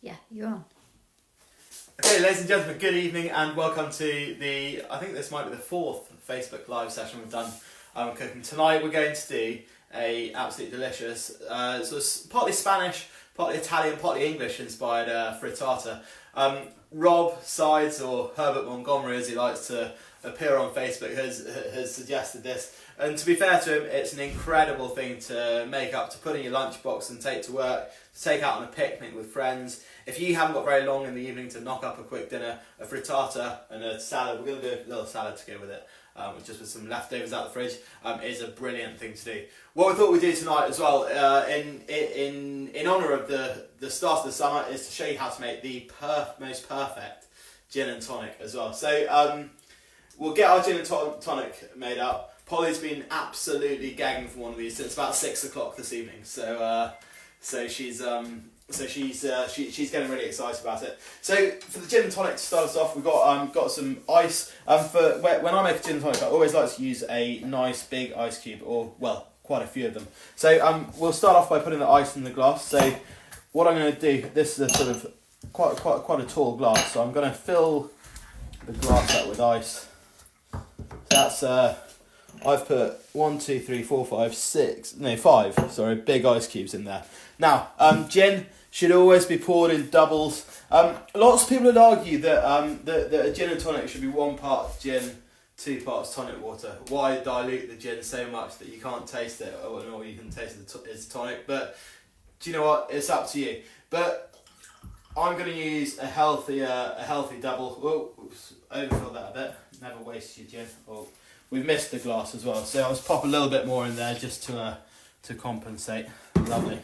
Yeah, you're on. Okay, ladies and gentlemen, good evening and welcome to I think this might be the fourth Facebook Live session we've done cooking. Tonight we're going to do a absolutely delicious, so it's partly Spanish, partly Italian, partly English inspired frittata. Rob Sides, or Herbert Montgomery as he likes to appear on Facebook, has suggested this. And to be fair to him, it's an incredible thing to make up, to put in your lunchbox and take to work, to take out on a picnic with friends. If you haven't got very long in the evening to knock up a quick dinner, a frittata and a salad, we're going to do a little salad to go with it, just with some leftovers out the fridge, is a brilliant thing to do. What we thought we'd do tonight as well, in honour of the start of the summer, is to show you how to make the most perfect gin and tonic as well. So we'll get our gin and tonic made up. Polly's been absolutely gagging for one of these since about 6 o'clock this evening. So she's getting really excited about it. So for the gin and tonic to start us off, we've got some ice. When I make a gin and tonic, I always like to use a nice big ice cube, or well, quite a few of them. So we'll start off by putting the ice in the glass. So what I'm going to do, this is a sort of quite a tall glass. So I'm going to fill the glass up with ice. So that's I've put 5 big ice cubes in there. Now, gin should always be poured in doubles. Lots of people would argue that a gin and tonic should be 1 part gin, 2 parts tonic water. Why dilute the gin so much that you can't taste it, or you can taste it's tonic? But do you know what? It's up to you. But I'm going to use a healthy double. Oh, oops, overfill that a bit. Never waste your gin. Oh, we've missed the glass as well, so I'll just pop a little bit more in there just to compensate. Lovely.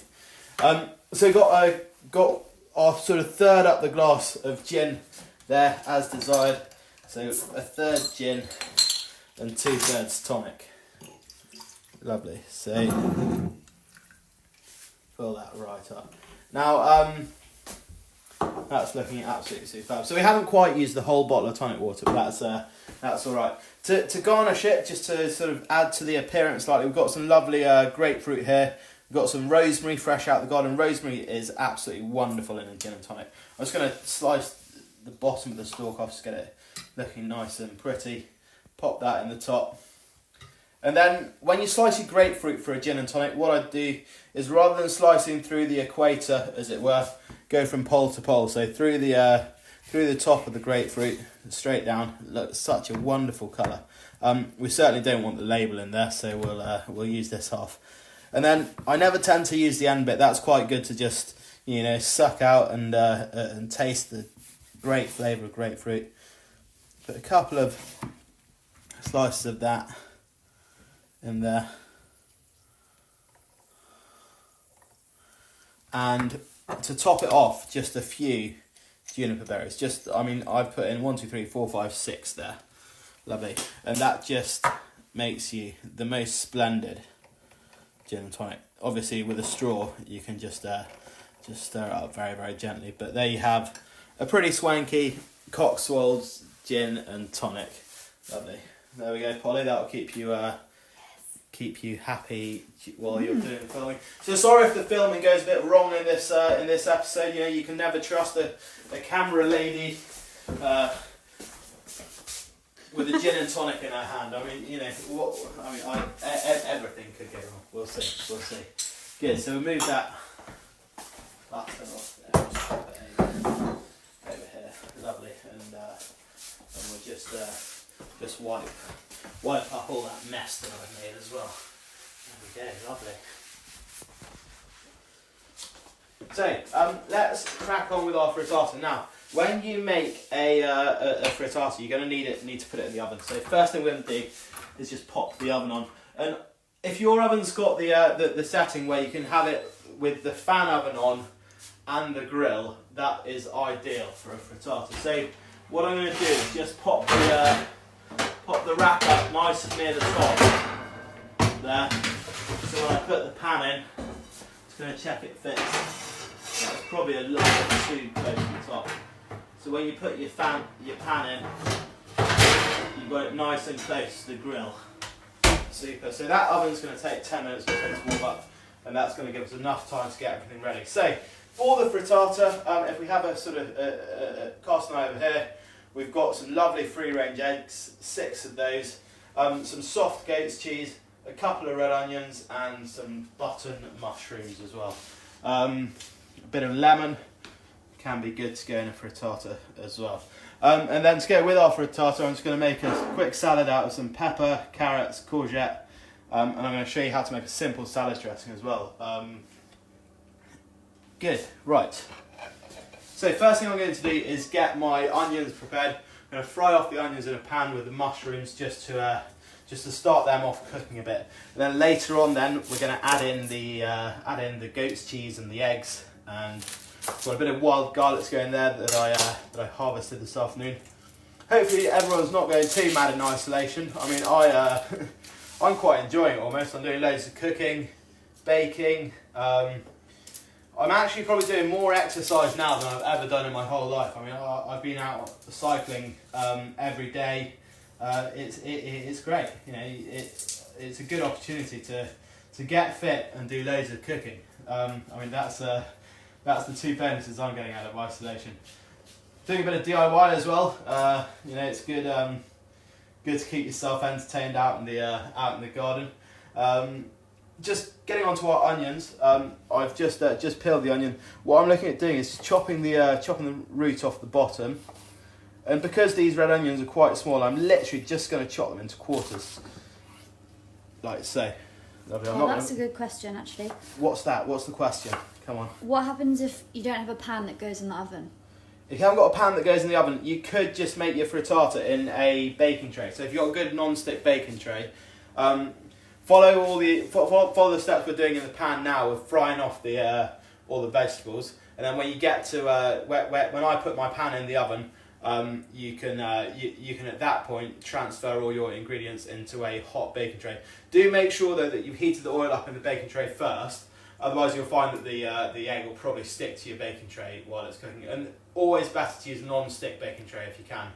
So got our sort of third up the glass of gin there as desired. So a third gin and 2/3 tonic. Lovely. So fill that right up. Now that's looking absolutely superb. So we haven't quite used the whole bottle of tonic water, but that's all right. To garnish it, just to sort of add to the appearance slightly, we've got some lovely grapefruit here. We've got some rosemary fresh out the garden. Rosemary is absolutely wonderful in a gin and tonic. I'm just going to slice the bottom of the stalk off to get it looking nice and pretty. Pop that in the top. And then when you slice your grapefruit for a gin and tonic, what I'd do is, rather than slicing through the equator, as it were, go from pole to pole. So through the top of the grapefruit, straight down. Look, such a wonderful colour. We certainly don't want the label in there, so we'll use this half. And then I never tend to use the end bit. That's quite good to just, suck out and taste the great flavour of grapefruit. Put a couple of slices of that in there. And to top it off, just a few juniper berries. I've put in 1, 2, 3, 4, 5, 6 there. Lovely. And that just makes you the most splendid gin and tonic. Obviously with a straw you can just stir it up very, very gently. But there you have a pretty swanky Cotswolds gin and tonic. Lovely. There we go, Polly. That'll keep you happy while you're doing the filming. So sorry if the filming goes a bit wrong in this episode. You can never trust a camera lady with a gin and tonic in her hand. Everything could go wrong. We'll see. Good. So we'll move that plaster off there. Just pop it over here. Lovely. And we'll just wipe up all that mess that I've made as well. There we go, lovely. So let's crack on with our frittata. Now, when you make a frittata, you're going to need to put it in the oven. So first thing we're going to do is just pop the oven on. And if your oven's got the setting where you can have it with the fan oven on and the grill, that is ideal for a frittata. So what I'm going to do is just pop the rack up nice and near the top there. So when I put the pan in, it's going to check it fits. That's probably a little bit too close to the top. So when you put your pan in, you've got it nice and close to the grill. Super. So that oven's going to take 10 minutes or so to warm up, and that's going to give us enough time to get everything ready. So For the frittata, if we have a sort of cast iron over here, we've got some lovely free-range eggs, 6 of those, some soft goat's cheese, a couple of red onions, and some button mushrooms as well. A bit of lemon can be good to go in a frittata as well. And then to go with our frittata, I'm just going to make a quick salad out of some pepper, carrots, courgette, and I'm going to show you how to make a simple salad dressing as well. Good, right. So first thing I'm going to do is get my onions prepared. I'm going to fry off the onions in a pan with the mushrooms just to start them off cooking a bit. And then later on, then we're going to add in the goat's cheese and the eggs, and got a bit of wild garlic to go in there that I harvested this afternoon. Hopefully everyone's not going too mad in isolation. I mean, I'm quite enjoying it almost. I'm doing loads of cooking, baking. I'm actually probably doing more exercise now than I've ever done in my whole life. I mean, I've been out cycling every day. It's great. You know, it's a good opportunity to get fit and do loads of cooking. I mean, that's the 2 bonuses I'm getting out of isolation. Doing a bit of DIY as well. You know, it's good. Good to keep yourself entertained out in the garden. Just getting onto our onions. I've just peeled the onion. What I'm looking at doing is chopping the root off the bottom. And because these red onions are quite small, I'm literally just going to chop them into quarters, like so. Lovely. That's a good question, actually. What's that? What's the question? Come on. What happens if you don't have a pan that goes in the oven? If you haven't got a pan that goes in the oven, you could just make your frittata in a baking tray. So if you've got a good non-stick baking tray, follow the steps we're doing in the pan now. We're frying off all the vegetables, and then when you get to when I put my pan in the oven, you can at that point transfer all your ingredients into a hot baking tray. Do make sure though that you've heated the oil up in the baking tray first. Otherwise, you'll find that the egg will probably stick to your baking tray while it's cooking. And always better to use a non-stick baking tray if you can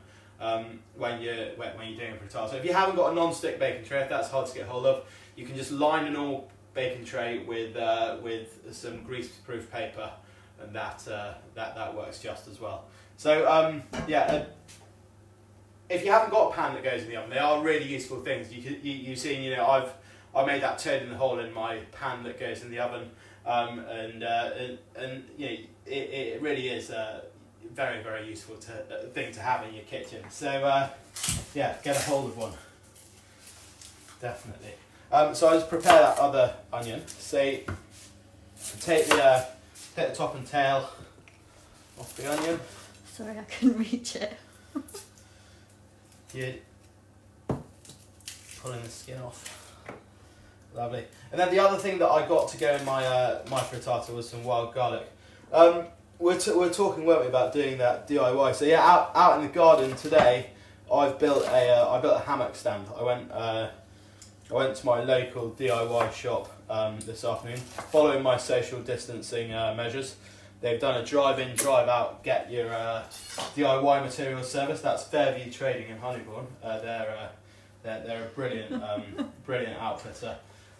when you're doing a frittata. So if you haven't got a non-stick baking tray, if that's hard to get hold of, you can just line a normal baking tray with some grease-proof paper, and that works just as well. So if you haven't got a pan that goes in the oven, they are really useful things. You've seen, you know, I made that turd in the hole in my pan that goes in the oven, and you know, it really is a very, very useful thing to have in your kitchen. So yeah, get a hold of one, definitely. So I just prepare that other onion. So take the top and tail off the onion. Sorry, I couldn't reach it. Good. Pulling the skin off. Lovely. And then the other thing that I got to go in my my frittata was some wild garlic. We're talking, weren't we, about doing that DIY? So yeah, out in the garden today, I've built a hammock stand. I went to my local DIY shop this afternoon, following my social distancing measures. They've done a drive-in, drive-out, get your DIY materials service. That's Fairview Trading in Honeybourne. They're a brilliant brilliant outfitter.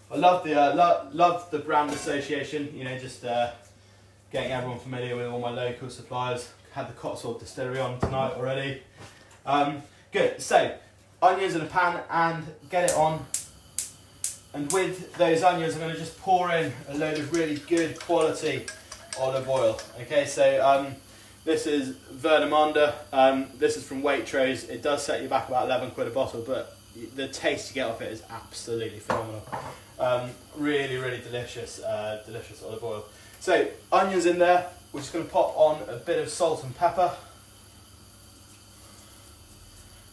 I love the brand association. You know, just getting everyone familiar with all my local suppliers. Had the Cotswold Distillery on tonight already. Good. So onions in a pan and get it on. And with those onions, I'm going to just pour in a load of really good quality olive oil. Okay, so this is Verdemonde. This is from Waitrose. It does set you back about 11 quid a bottle, but the taste you get off it is absolutely phenomenal. Really, really delicious, delicious olive oil. So onions in there. We're just going to pop on a bit of salt and pepper.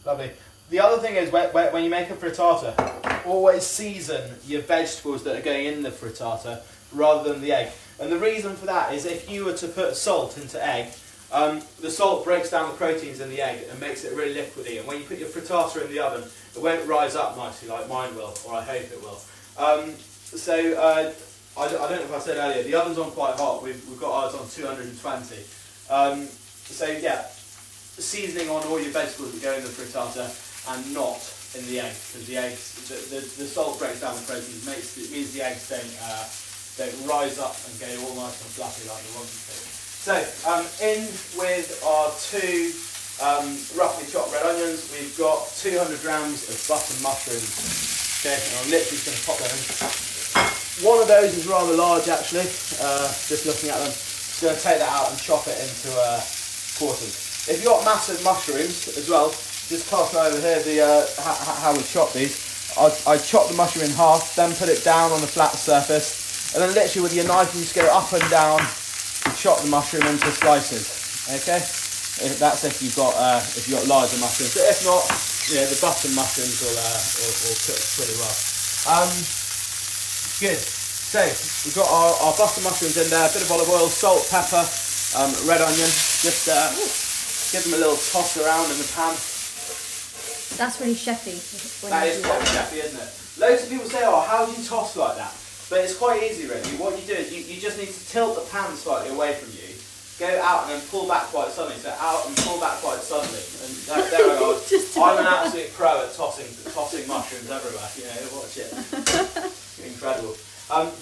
Lovely. The other thing is when you make a frittata, always season your vegetables that are going in the frittata rather than the egg. And the reason for that is if you were to put salt into egg, the salt breaks down the proteins in the egg and makes it really liquidy. And when you put your frittata in the oven, it won't rise up nicely like mine will, or I hope it will. I don't know if I said earlier, the oven's on quite hot. We've got ours on 220. So yeah, seasoning on all your vegetables that go in the frittata and not in the egg, because the eggs, the salt breaks down the proteins, it means the eggs don't rise up and go all nice and fluffy like we want them to. So, in with our 2 roughly chopped red onions, we've got 200 grams of button mushrooms. Okay, and I'm literally just going to pop them in. One of those is rather large actually, just looking at them. Just going to take that out and chop it into quarters. If you've got massive mushrooms as well, just pass me over here how we chop these. I chop the mushroom in half, then put it down on the flat surface, and then literally with your knife you just go up and down and chop the mushroom into slices. Okay, that's if you've got larger mushrooms. But if not, the button mushrooms will cook pretty well. Good. So we've got our button mushrooms in there, a bit of olive oil, salt, pepper, red onion. Just give them a little toss around in the pan. That's really chefy. That is quite chefy, isn't it? Loads of people say, oh, how do you toss like that? But it's quite easy really. What you do is you just need to tilt the pan slightly away from you, go out and then pull back quite suddenly. So out and pull back quite suddenly. And there I go. I'm an absolute pro at tossing mushrooms everywhere. Watch it. Incredible.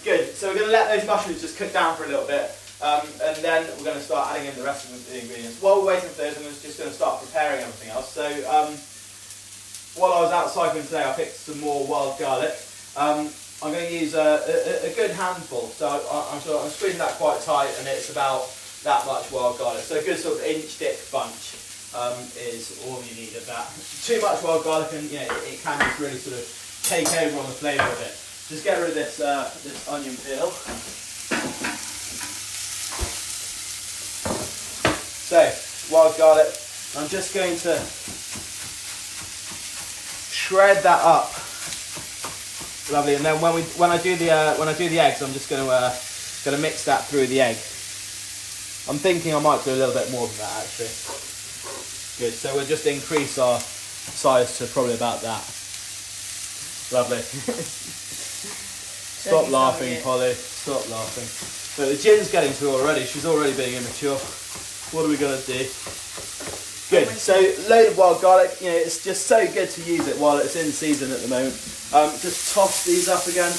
Good. So we're going to let those mushrooms just cook down for a little bit. And then we're going to start adding in the rest of the ingredients. While we're waiting for those, I'm just going to start preparing everything else. So while I was out cycling today, I picked some more wild garlic. I'm going to use a good handful. So I'm squeezing that quite tight, and it's about that much wild garlic. So a good sort of inch thick bunch is all you need of that. Too much wild garlic, and it can just really sort of take over on the flavour of it. Just get rid of this onion peel. So wild garlic. I'm just going to shred that up, lovely. And then when I do the eggs, I'm just going to mix that through the egg. I'm thinking I might do a little bit more than that actually. Good. So we'll just increase our size to probably about that. Lovely. Stop laughing, Polly. Stop laughing. So the gin's getting to her already. She's already being immature. What are we going to do? Good, so load of wild garlic, it's just so good to use it while it's in season at the moment. Just toss these up again.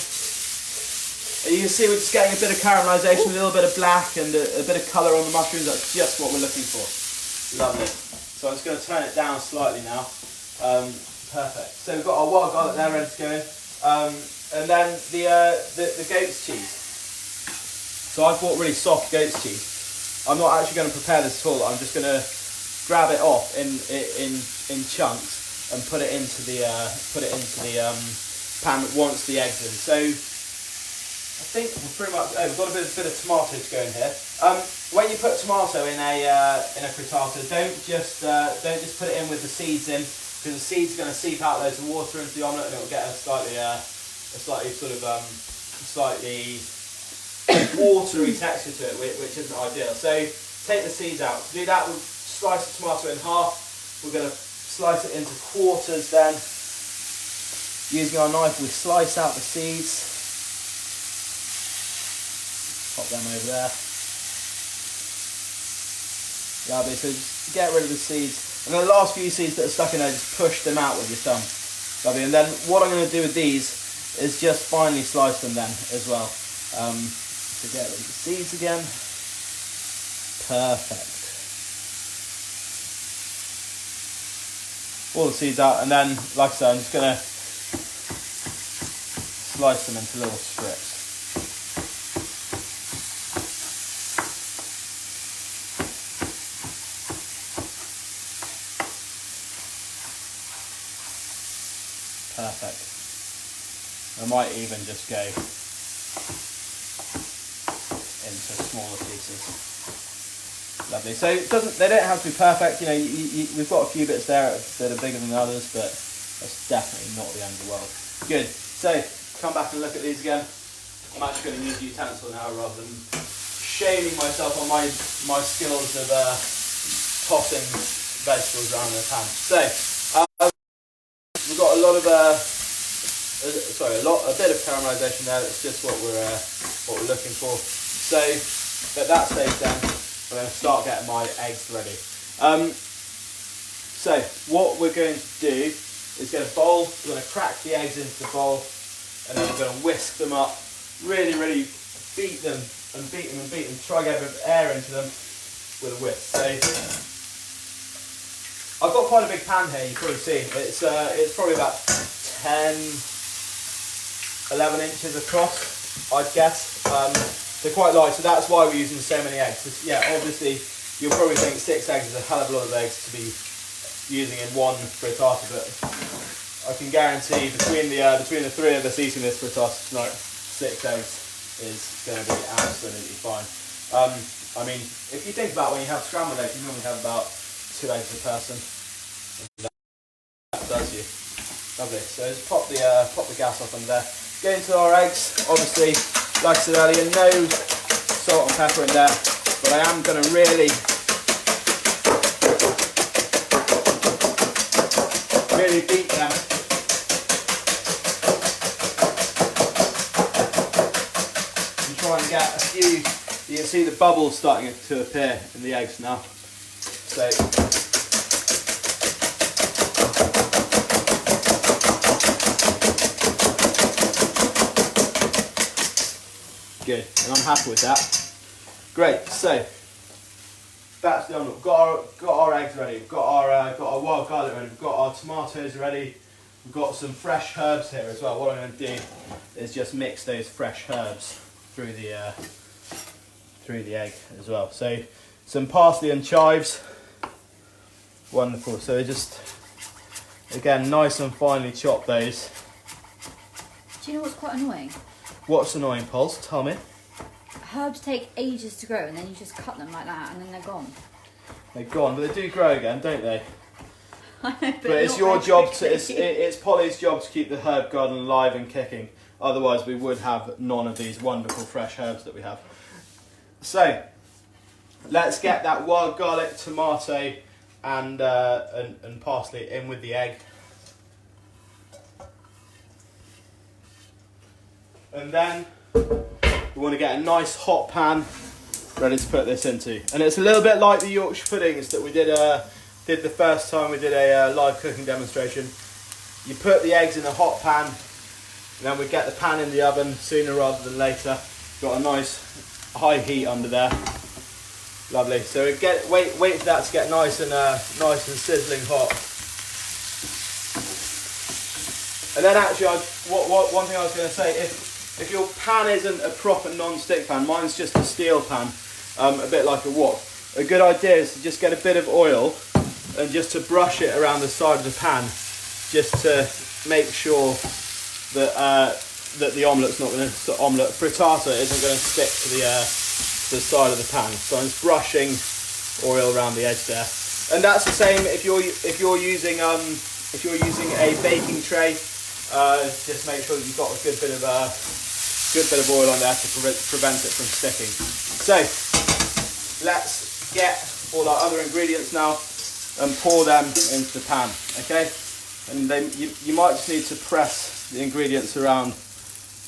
You can see we're just getting a bit of caramelisation, a little bit of black and a bit of colour on the mushrooms. That's just what we're looking for. Lovely. So I'm just going to turn it down slightly now. Perfect. So we've got our wild garlic there ready to go in. And then the goat's cheese. So I've bought really soft goat's cheese. I'm not actually going to prepare this at all. I'm just going to grab it off in chunks and put it into the pan once the eggs in. So I think we're pretty much. We've got a bit of tomato to go in here. When you put tomato in a frittata, don't just put it in with the seeds in, because the seeds are going to seep out loads of water into the omelette and it will get a slightly watery texture to it, which isn't ideal. So take the seeds out. To do that, we'll slice the tomato in half. We're going to slice it into quarters then. Using our knife, we slice out the seeds. Pop them over there. Lovely, so just get rid of the seeds. And the last few seeds that are stuck in there, just push them out with your thumb. Lovely, and then what I'm going to do with these is just finely slice them then as well. So get rid of the seeds again. Perfect. All the seeds out, and then, like I said, I'm just going to slice them into little strips. Perfect. I might even just go into smaller pieces. Lovely. So they don't have to be perfect. We've got a few bits there that are bigger than others, but that's definitely not the end of the world. Good. So come back and look at these again. I'm actually going to use a utensil now rather than shaming myself on my skills of tossing vegetables around in the pan. So we've got a bit of caramelisation there. That's just what we're looking for. So, at that stage then, I'm going to start getting my eggs ready. So what we're going to do is get a bowl. We're going to crack the eggs into the bowl, and then we're going to whisk them up really, really beat them and beat them and beat them. Try to get a bit of air into them with a whisk. So I've got quite a big pan here. You can probably see it's probably about 10, 11 inches across, I'd guess. They're quite light, so that's why we're using so many eggs. Yeah, obviously you'll probably think 6 eggs is a hell of a lot of eggs to be using in one frittata, but I can guarantee between the 3 of us eating this frittata tonight, 6 eggs is going to be absolutely fine. I mean, if you think about when you have scrambled eggs, you normally have about 2 eggs per person. That does you. Lovely. So just pop the gas off on there. Get into our eggs. Obviously, like I said earlier, no salt and pepper in there, but I am going to really beat them. And try and get a few. You can see the bubbles starting to appear in the eggs now. So good, and I'm happy with that. Great, so that's done. We've got our eggs ready. We've got our wild garlic ready. We've got our tomatoes ready. We've got some fresh herbs here as well. What I'm going to do is just mix those fresh herbs through the egg as well. So some parsley and chives. Wonderful. So they just, again, nice and finely chop those. Do you know what's quite annoying? What's annoying, Pulse? Tell me. Herbs take ages to grow, and then you just cut them like that, and then they're gone. They're gone, but they do grow again, don't they? I know, but it's your job to. It's Polly's job to keep the herb garden alive and kicking. Otherwise, we would have none of these wonderful fresh herbs that we have. So, let's get that wild garlic, tomato, and parsley in with the egg. And then we want to get a nice hot pan ready to put this into. And it's a little bit like the Yorkshire puddings that we did the first time we did a live cooking demonstration. You put the eggs in a hot pan, and then we get the pan in the oven sooner rather than later. Got a nice high heat under there. Lovely. So wait for that to get nice and sizzling hot. And then actually, one thing I was going to say, if your pan isn't a proper non-stick pan, mine's just a steel pan, a bit like a wok. A good idea is to just get a bit of oil and just to brush it around the side of the pan, just to make sure that that the frittata isn't going to stick to the side of the pan. So I'm just brushing oil around the edge there, and that's the same if you're using a baking tray. Just make sure that you've got a good bit of oil on there to prevent it from sticking. So let's get all our other ingredients now and pour them into the pan. Okay, and then you might just need to press the ingredients around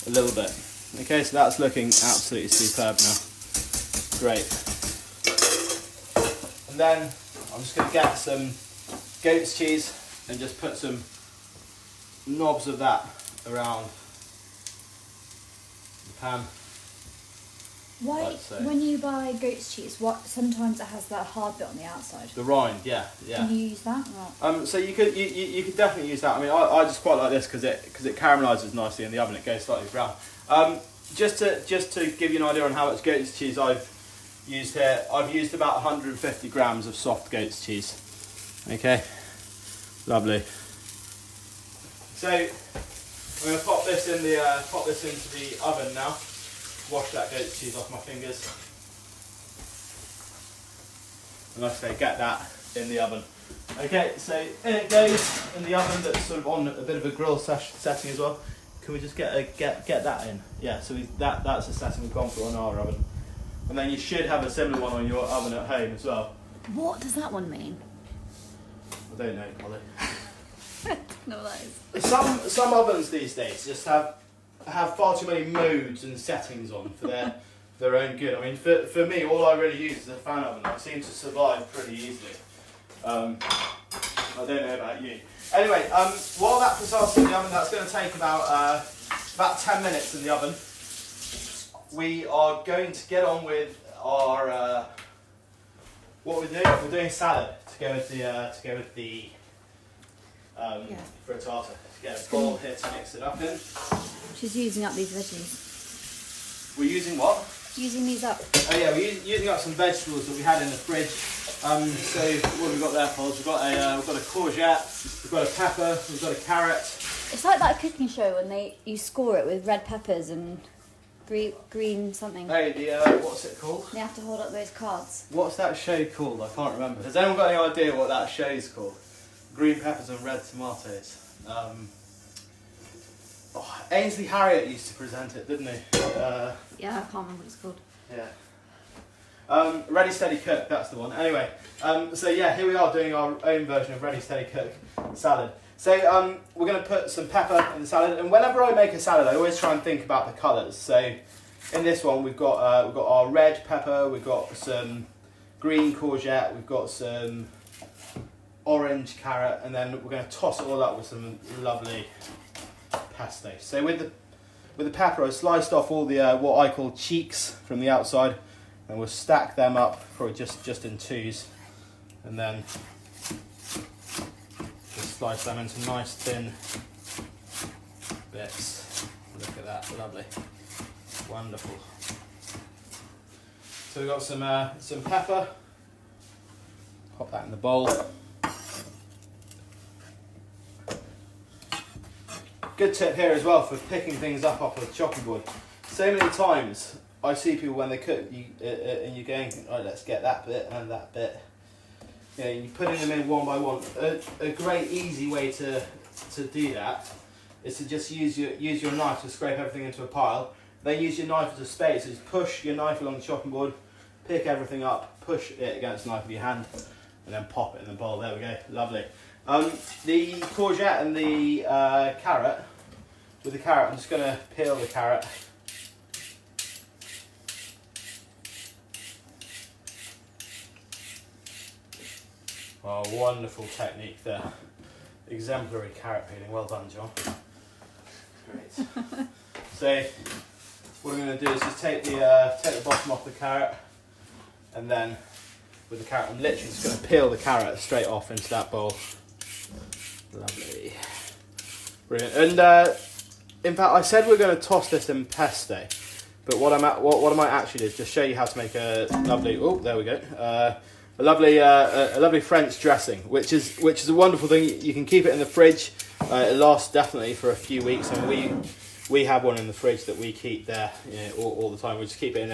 a little bit. Okay, so that's looking absolutely superb now. Great. And then I'm just going to get some goat's cheese and just put some knobs of that around the pan. Why, when you buy goat's cheese, sometimes it has that hard bit on the outside? The rind, yeah. Can you use that? So you could definitely use that. I mean, I just quite like this because it caramelises nicely in the oven. It goes slightly brown. Just to give you an idea on how much goat's cheese I've used here, I've used about 150 grams of soft goat's cheese. Okay, lovely. So I'm going to pop this into the oven now. Wash that goat's cheese off my fingers. And like I say, get that in the oven. Okay, so in it goes in the oven that's sort of on a bit of a grill setting as well. Can we just get that in? Yeah, so that's the setting we've gone for on our oven. And then you should have a similar one on your oven at home as well. What does that one mean? I don't know, Polly. I don't know what that is. Some ovens these days just have far too many modes and settings on for their own good. I mean, for me, all I really use is a fan oven. I seem to survive pretty easily. I don't know about you. Anyway, while that frittata's in the oven, that's going to take about 10 minutes in the oven. we are going to get on with our what we're doing. We're doing salad to go with the frittata. To get a bowl here to mix it up in. She's using up these veggies. We're using what? Using these up. Oh yeah, we're using up some vegetables that we had in the fridge. So what have we got there, Paul? We've got a courgette, we've got a pepper, we've got a carrot. It's like that cooking show when you score it with red peppers and green something. Hey, what's it called? They have to hold up those cards. What's that show called? I can't remember. Has anyone got any idea what that show's called? Green peppers and red tomatoes. Ainsley Harriott used to present it, didn't he? Yeah, I can't remember what it's called. Yeah. Ready Steady Cook, that's the one. Anyway, so yeah, here we are doing our own version of Ready Steady Cook salad. So we're going to put some pepper in the salad, and whenever I make a salad, I always try and think about the colours. So in this one, we've got our red pepper, we've got some green courgette, we've got some orange carrot, and then we're going to toss it all up with some lovely pesto. So with the pepper, I sliced off all the what I call cheeks from the outside, and we'll stack them up probably just in twos, and then just slice them into nice thin bits. Look at that, lovely, wonderful. So we've got some pepper. Pop that in the bowl. Good tip here as well for picking things up off the chopping board. So many times I see people when they cook, and you're going, right, let's get that bit and that bit. You know, you're putting them in one by one. A great easy way to do that is to just use your knife to scrape everything into a pile. Then use your knife as a spade. So just push your knife along the chopping board, pick everything up, push it against the knife with your hand, and then pop it in the bowl. There we go, lovely. The courgette and the carrot. With the carrot, I'm just going to peel the carrot. Oh, wonderful technique there. Exemplary carrot peeling. Well done, John. Great. So, what I'm going to do is just take the bottom off the carrot, and then with the carrot, I'm literally just going to peel the carrot straight off into that bowl. Lovely. Brilliant. And in fact, I said we're going to toss this in pesto, but what I might actually do is just show you how to make a lovely. Oh, there we go. A lovely French dressing, which is a wonderful thing. You can keep it in the fridge. It lasts definitely for a few weeks, and we have one in the fridge that we keep there, you know, all the time. We just keep it in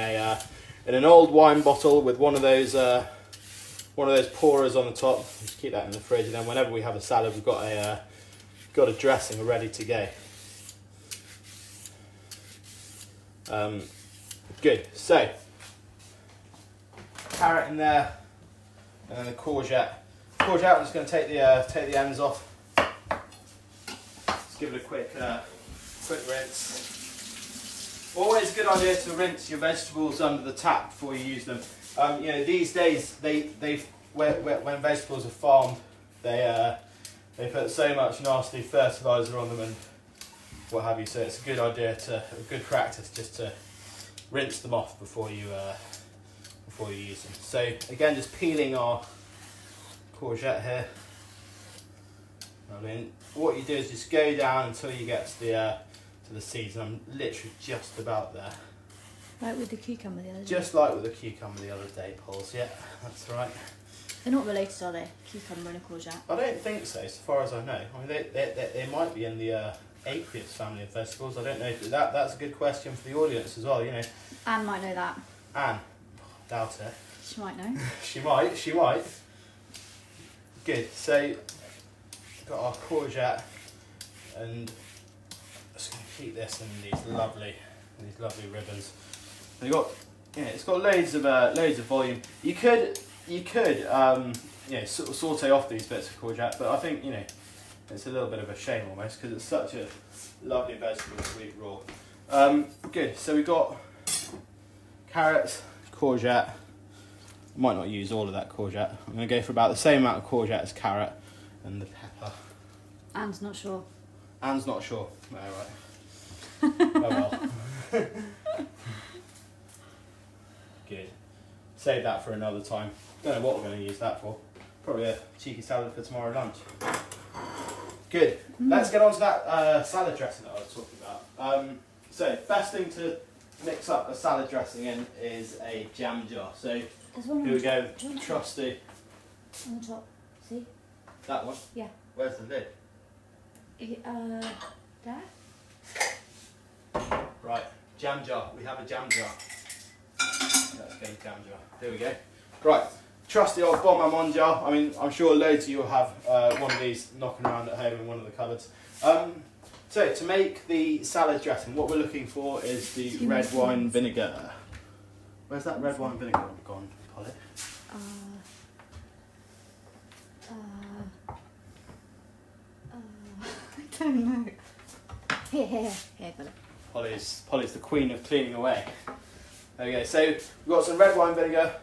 an old wine bottle with one of those pourers on the top. Just keep that in the fridge, and then whenever we have a salad, we've got a dressing ready to go. Good. So carrot in there, and then the courgette. I'm just going to take the ends off. Just give it a quick rinse. Always a good idea to rinse your vegetables under the tap before you use them. You know, these days when vegetables are farmed, they put so much nasty fertiliser on them and what have you. So it's a good practice just to rinse them off before you use them. So again, just peeling our courgette here. I mean, what you do is just go down until you get to the seeds, and I'm literally just about there. Like with the cucumber the other day. Just like with the cucumber the other day, Pauls. Yeah, that's right. They're not related, are they? Cucumber and a courgette. I don't think so, as far as I know. I mean, they might be in the Apiaceae family of vegetables. I don't know. That's a good question for the audience as well. You know. Anne might know that. Anne, doubt it. She might know. She might. Good. So, got our courgette, and just going to keep this in these lovely ribbons. And you got, it's got loads of volume. You could sort of saute off these bits of courgette, but I think it's a little bit of a shame almost because it's such a lovely vegetable to eat raw. Good. So we've got carrots, courgette. I might not use all of that courgette. I'm going to go for about the same amount of courgette as carrot and the pepper. Anne's not sure. Anne's not sure. Oh, right. Oh well. Good. Save that for another time. Don't know what we're going to use that for. Probably a cheeky salad for tomorrow lunch. Good. Let's get on to that salad dressing that I was talking about. So, best thing to mix up a salad dressing in is a jam jar. So, here we go. Trusty. On the top. See? That one? Yeah. Where's the lid? There? Right. Jam jar. We have a jam jar. Let's go jam jar. Here we go. Right. Trusty old Bon Maman jar. I mean, I'm sure loads of you will have one of these knocking around at home in one of the cupboards. So, to make the salad dressing, what we're looking for is the red wine vinegar. Where's that red wine vinegar gone, Polly? I don't know. Here, got it. Polly's the queen of cleaning away. There we go. So we've got some red wine vinegar.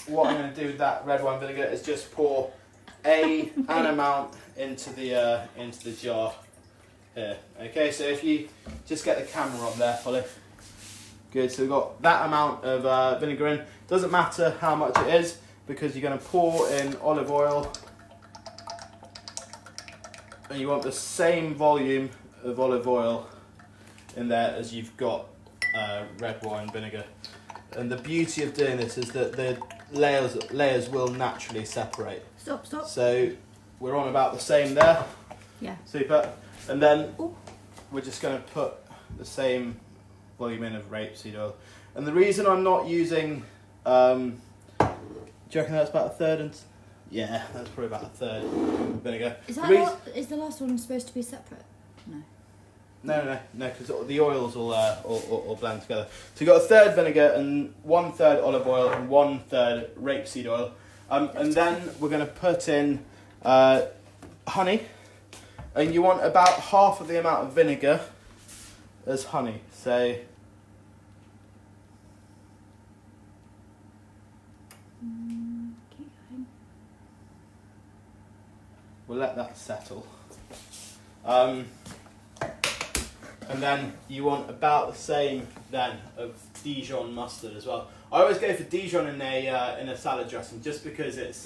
What I'm going to do with that red wine vinegar is just pour an amount into the jar here. Okay, so if you just get the camera on there, Polly. Good. So we've got that amount of vinegar in. Doesn't matter how much it is because you're going to pour in olive oil, and you want the same volume of olive oil in there as you've got red wine vinegar. And the beauty of doing this is that the layers will naturally separate. Stop. So we're on about the same there. Yeah. Super. And then we're just going to put the same volume in of rapeseed oil. And the reason I'm not using, do you reckon that's about a third? Yeah, that's probably about a third vinegar. Is the last one supposed to be separate? No. No, because the oils all blend together. So you've got a third vinegar and 1/3 olive oil and 1/3 rapeseed oil. And then we're going to put in honey. And you want about half of the amount of vinegar as honey. So keep going. we'll let that settle. And then you want about the same then of Dijon mustard as well. I always go for Dijon in a salad dressing just because it's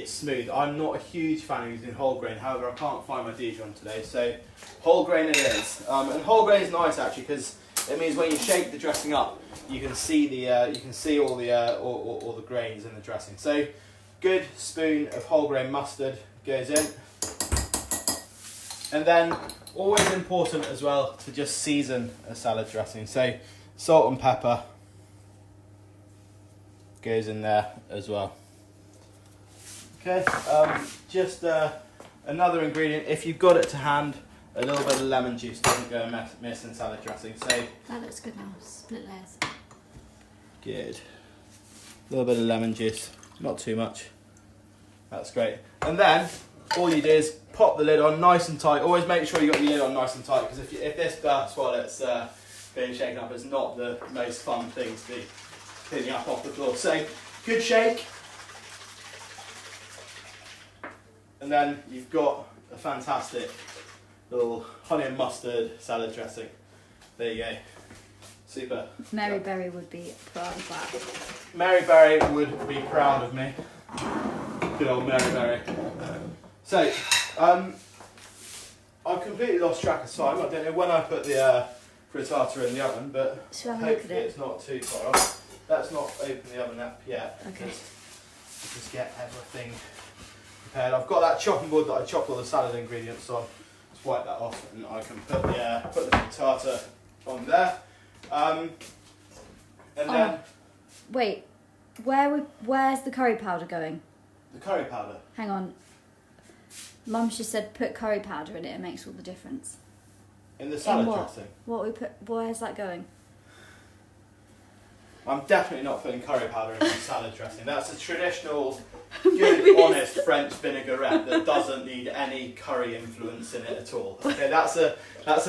smooth. I'm not a huge fan of using whole grain. However, I can't find my Dijon today, so whole grain it is. And whole grain is nice actually because it means when you shake the dressing up, you can see all the grains in the dressing. So, good spoon of whole grain mustard goes in, and then always important as well to just season a salad dressing. So, salt and pepper goes in there as well. Okay, just another ingredient, if you've got it to hand, a little bit of lemon juice doesn't go amiss in salad dressing. So that looks good now, split layers. Good. A little bit of lemon juice, not too much. That's great. And then all you do is pop the lid on nice and tight. Always make sure you got the lid on nice and tight because if this bursts while it's being shaken up, it's not the most fun thing to be cleaning up off the floor. So good shake. And then you've got a fantastic little honey and mustard salad dressing. There you go. Super. Mary Berry would be proud of that. Mary Berry would be proud of me. Good old Mary Berry. So, I've completely lost track of time. I don't know when I put the frittata in the oven, but hopefully it's not too far off. Let's not open the oven up yet. Okay. Just get everything prepared. I've got that chopping board that I chopped all the salad ingredients on. Just wipe that off and I can put the frittata on there. And then... Wait, where's the curry powder going? The curry powder? Hang on. Mum's just said put curry powder in it, it makes all the difference. In the salad dressing? Where's that going? I'm definitely not putting curry powder in the salad dressing. That's a traditional, good, honest French vinaigrette that doesn't need any curry influence in it at all. Okay, that's a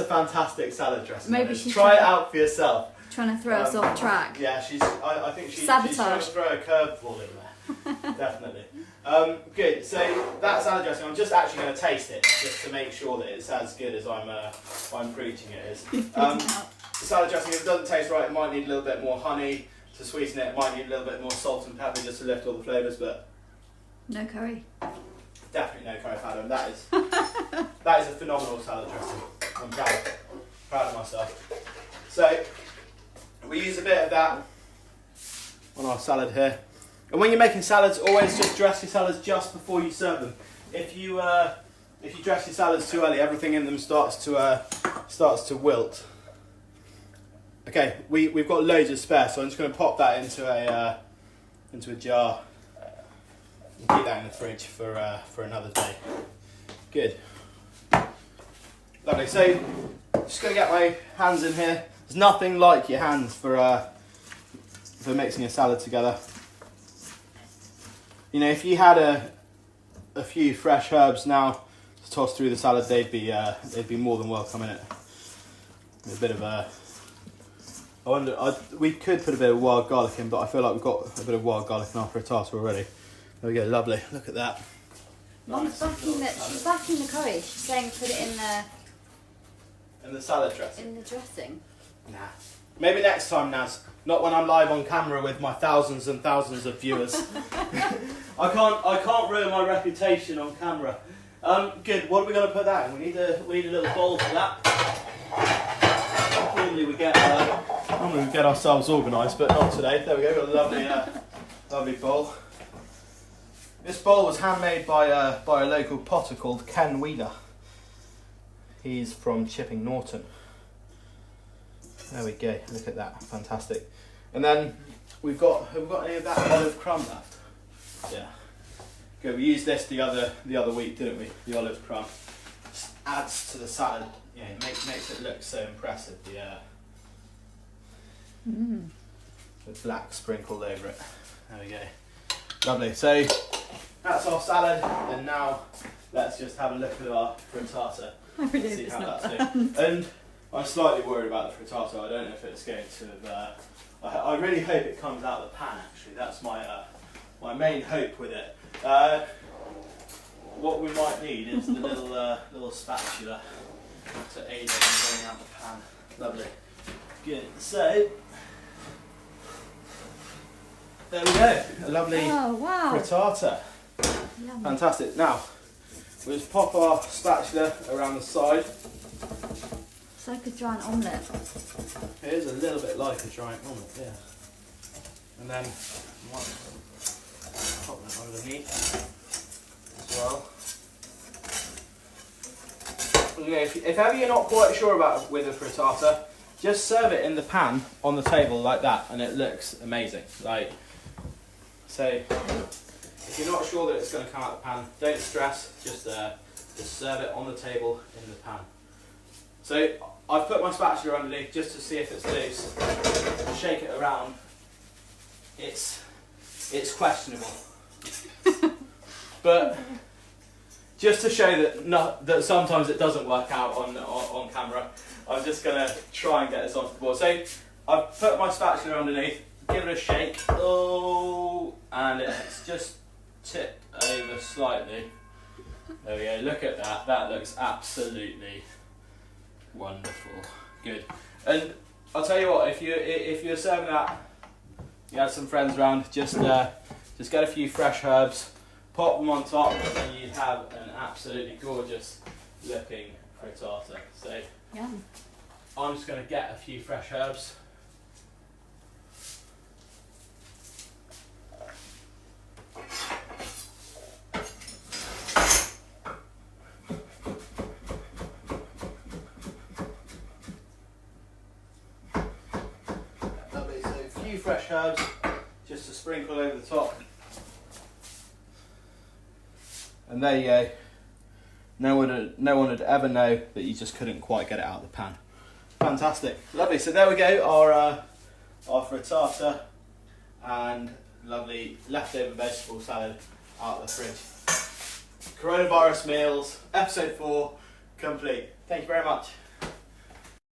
fantastic salad dressing. Maybe she's try it out for yourself. Trying to throw us off track. Yeah, I think she's Sabotage. trying to throw a curveball in there. Definitely. Good. So that salad dressing, I'm just actually going to taste it just to make sure that it's as good as I'm preaching it is. salad dressing, if it doesn't taste right, it might need a little bit more honey to sweeten it. It might need a little bit more salt and pepper just to lift all the flavours, but no curry. Definitely no curry powder. And that is a phenomenal salad dressing. I'm proud of myself. So we use a bit of that on our salad here. And when you're making salads, always just dress your salads just before you serve them. If you dress your salads too early, everything in them starts to wilt. Okay, we've got loads of spare, so I'm just going to pop that into a jar and keep that in the fridge for another day. Good. Lovely. So just going to get my hands in here. There's nothing like your hands for mixing a salad together. You know, if you had a few fresh herbs now to toss through the salad, they'd be more than welcome in it. A bit of we could put a bit of wild garlic in, but I feel like we've got a bit of wild garlic in our frittata already. There we go, lovely. Look at that. Mum's she's backing the curry. She's saying put it in the salad dressing. In the dressing. Nah. Maybe next time, Naz. Not when I'm live on camera with my thousands and thousands of viewers. I can't ruin my reputation on camera. Good. What are we going to put that in? We need a little bowl for that. Normally we get ourselves organised, but not today. There we go. Got a lovely bowl. This bowl was handmade by a local potter called Ken Wheeler. He's from Chipping Norton. There we go. Look at that. Fantastic. And then have we got any of that olive crumb left? Yeah. Good. We used this the other week, didn't we? The olive crumb just adds to the salad. Yeah, it makes it look so impressive. The black sprinkled over it. There we go. Lovely. So that's our salad, and now let's just have a look at our frittata. I really see how that's doing. And I'm slightly worried about the frittata. I don't know if it's going to. I really hope it comes out of the pan. Actually, that's my main hope with it. What we might need is the little spatula to aid us in bringing out the pan. Lovely. Good. So there we go. A lovely frittata. Yum. Fantastic. Now we'll just pop our spatula around the side. It's like a giant omelette. It is a little bit like a giant omelette, yeah. And then pop that underneath as well. Okay, if ever you're not quite sure about with a frittata, just serve it in the pan on the table like that, and it looks amazing. So if you're not sure that it's going to come out of the pan, don't stress. Just serve it on the table in the pan. So I've put my spatula underneath just to see if it's loose. Shake it around. It's questionable, but just to show that sometimes it doesn't work out on camera, I'm just gonna try and get this onto the board. So I've put my spatula underneath. Give it a shake. Oh, and it's just tipped over slightly. There we go. Look at that. That looks absolutely wonderful. Good. And I'll tell you what, if you're serving that, you had some friends around, just get a few fresh herbs, pop them on top, and you'd have an absolutely gorgeous looking frittata. So Yum. I'm just going to get a few fresh herbs. Fresh herbs just to sprinkle over the top, and there you go. No one would ever know that you just couldn't quite get it out of the pan. Fantastic, lovely. So there we go, our frittata and lovely leftover vegetable salad out of the fridge. Coronavirus meals, episode 4 complete. Thank you very much.